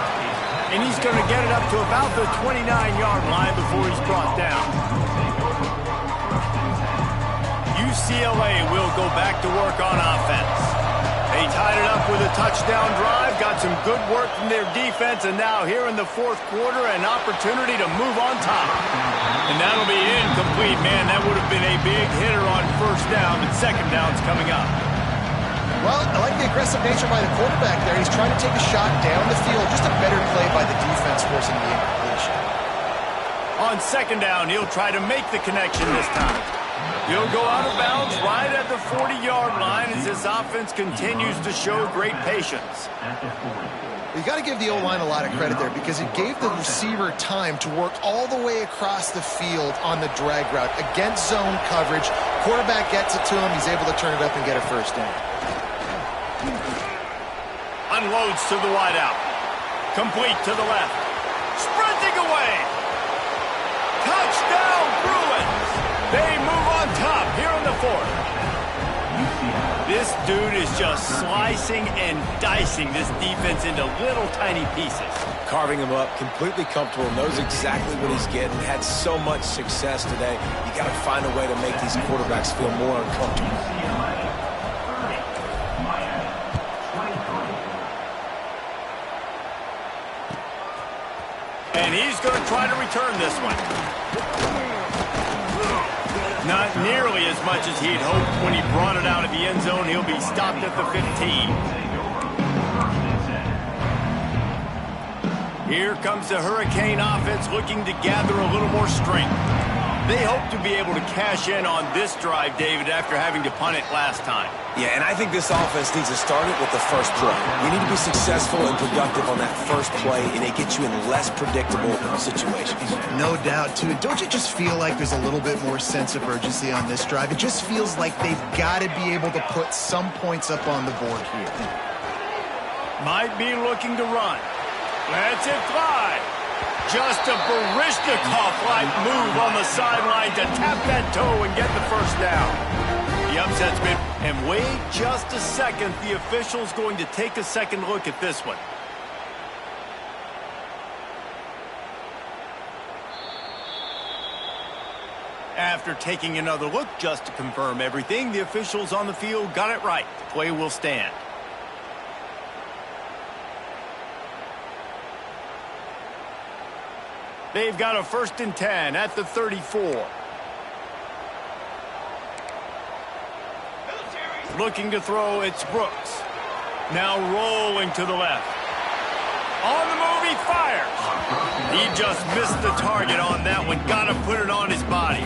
And he's going to get it up to about the 29-yard line before he's brought down. UCLA will go back to work on offense. They tied it up with a touchdown drive, got some good work from their defense, and now here in the fourth quarter, an opportunity to move on top. And that'll be incomplete. Man, that would have been a big hitter on first down, but second down's coming up. Well, I like the aggressive nature by the quarterback there. He's trying to take a shot down the field. Just a better play by the defense forcing the incompletion. On second down, he'll try to make the connection this time. He'll go out of bounds right at the 40-yard line as this offense continues to show great patience. You got to give the O-line a lot of credit there because it gave the receiver time to work all the way across the field on the drag route against zone coverage. Quarterback gets it to him. He's able to turn it up and get a first down. Unloads to the wideout. Complete to the left. Sprinting away. Touchdown, Bruins. They move on top here in the fourth. This dude is just slicing and dicing this defense into little tiny pieces. Carving him up, completely comfortable, knows exactly what he's getting, had so much success today. You got to find a way to make these quarterbacks feel more uncomfortable. And he's going to try to return this one. Not nearly as much as he'd hoped when he brought it out of the end zone. He'll be stopped at the 15. Here comes the Hurricane offense looking to gather a little more strength. They hope to be able to cash in on this drive, David, after having to punt it last time. Yeah, and I think this offense needs to start it with the first play. You need to be successful and productive on that first play, and it gets you in less predictable situations. No doubt, too. Don't you just feel like there's a little bit more sense of urgency on this drive? It just feels like they've got to be able to put some points up on the board here. Might be looking to run. Lets it fly. Just a Baryshnikov-like move on the sideline to tap that toe and get the first down. The upset's been... And wait just a second. The official's going to take a second look at this one. After taking another look just to confirm everything, the officials on the field got it right. The play will stand. They've got a 1st and 10 at the 34. Looking to throw, it's Brooks. Now rolling to the left. On the move, he fires. He just missed the target on that one. Got to put it on his body.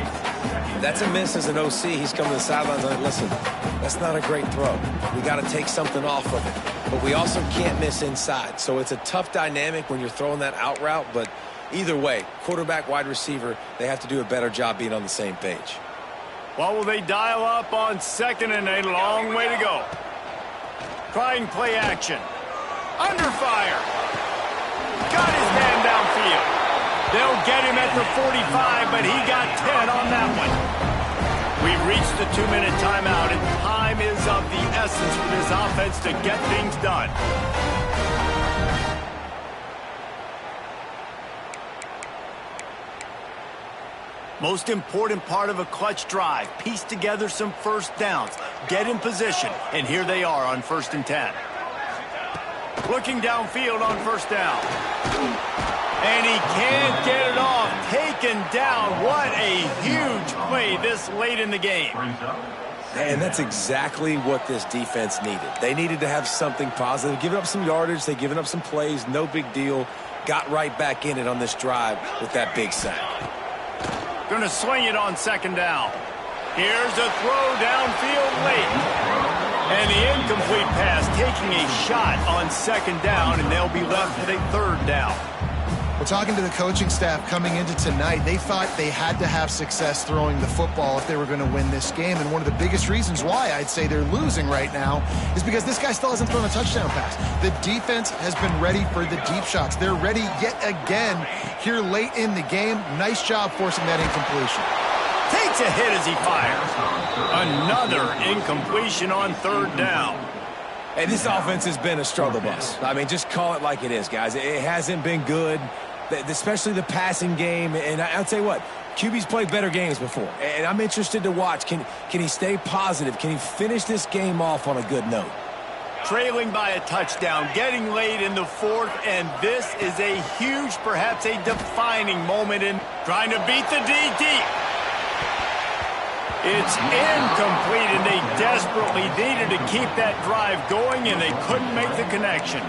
That's a miss as an OC. He's coming to the sidelines like, listen, that's not a great throw. We got to take something off of it. But we also can't miss inside. So it's a tough dynamic when you're throwing that out route. But either way, quarterback, wide receiver, they have to do a better job being on the same page. Well, will they dial up on 2nd and a long way to go? Trying play action. Under fire. Got his man downfield. They'll get him at the 45, but he got 10 on that one. We've reached the 2-minute timeout, and time is of the essence for this offense to get things done. Most important part of a clutch drive, piece together some 1st downs, get in position, and here they are on 1st and 10. Looking downfield on 1st down. And he can't get it off. Taken down. What a huge play this late in the game. And that's exactly what this defense needed. They needed to have something positive. Giving up some yardage, they've given up some plays, no big deal. Got right back in it on this drive with that big sack. Going to swing it on 2nd down. Here's a throw downfield late. And the incomplete pass taking a shot on 2nd down, and they'll be left with a 3rd down. Well, talking to the coaching staff coming into tonight, they thought they had to have success throwing the football if they were going to win this game. And one of the biggest reasons why I'd say they're losing right now is because this guy still hasn't thrown a touchdown pass. The defense has been ready for the deep shots. They're ready yet again here late in the game. Nice job forcing that incompletion. Takes a hit as he fires. Another incompletion on 3rd down. And this offense has been a struggle bus. I mean, just call it like it is, guys. It hasn't been good, especially the passing game. And I'll tell you what, QB's played better games before. And I'm interested to watch. Can he stay positive? Can he finish this game off on a good note? Trailing by a touchdown, getting late in the 4th, and this is a huge, perhaps a defining moment in trying to beat the D deep. It's incomplete, and they desperately needed to keep that drive going, and they couldn't make the connection.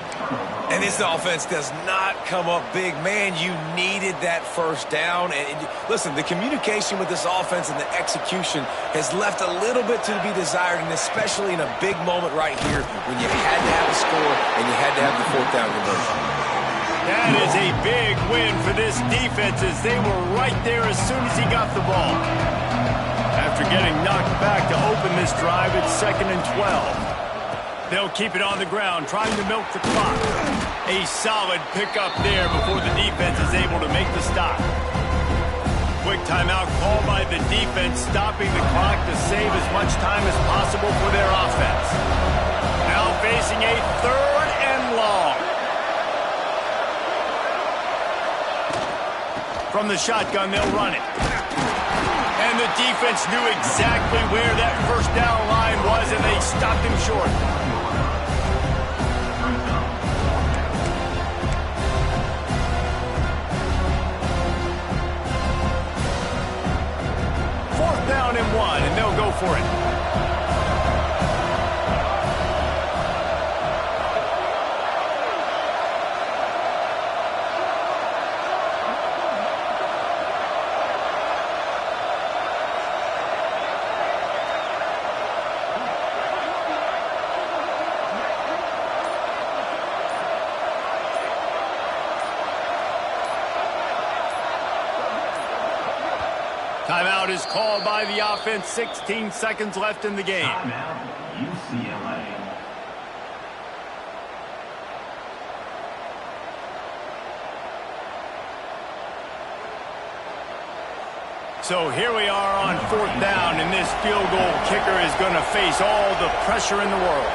And this offense does not come up big. Man, you needed that 1st down. And listen, the communication with this offense and the execution has left a little bit to be desired, and especially in a big moment right here when you had to have a score and you had to have the 4th down conversion. That is a big win for this defense as they were right there as soon as he got the ball. After getting knocked back to open this drive, it's 2nd and 12. They'll keep it on the ground, trying to milk the clock. A solid pickup there before the defense is able to make the stop. Quick timeout called by the defense, stopping the clock to save as much time as possible for their offense. Now facing a 3rd and long. From the shotgun, they'll run it. And the defense knew exactly where that 1st down line was, and they stopped him short. Fourth down and 1, and they'll go for it. Timeout is called by the offense. 16 seconds left in the game. Timeout, UCLA. So here we are on 4th down, and this field goal kicker is going to face all the pressure in the world.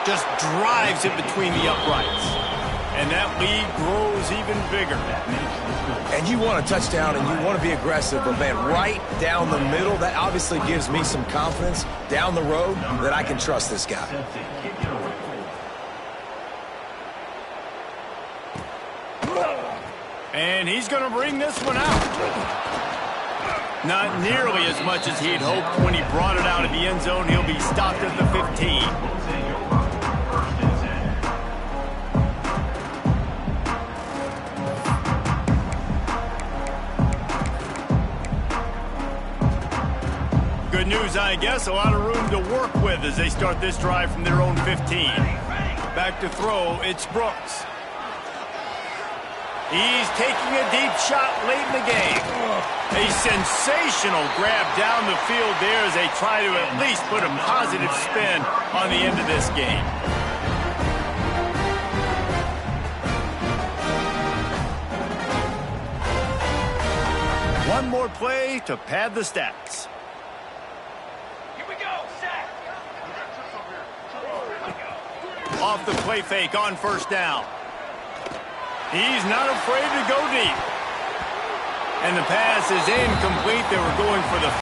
Just drives it between the uprights. And that lead grows even bigger. And you want a touchdown and you want to be aggressive, but man, right down the middle, that obviously gives me some confidence down the road that I can trust this guy. And he's going to bring this one out. Not nearly as much as he'd hoped when he brought it out of the end zone. He'll be stopped at the 15. Good news, I guess. A lot of room to work with as they start this drive from their own 15. Back to throw, it's Brooks. He's taking a deep shot late in the game. A sensational grab down the field there as they try to at least put a positive spin on the end of this game. One more play to pad the stats. Off the play fake on first down. He's not afraid to go deep. And the pass is incomplete. They were going for the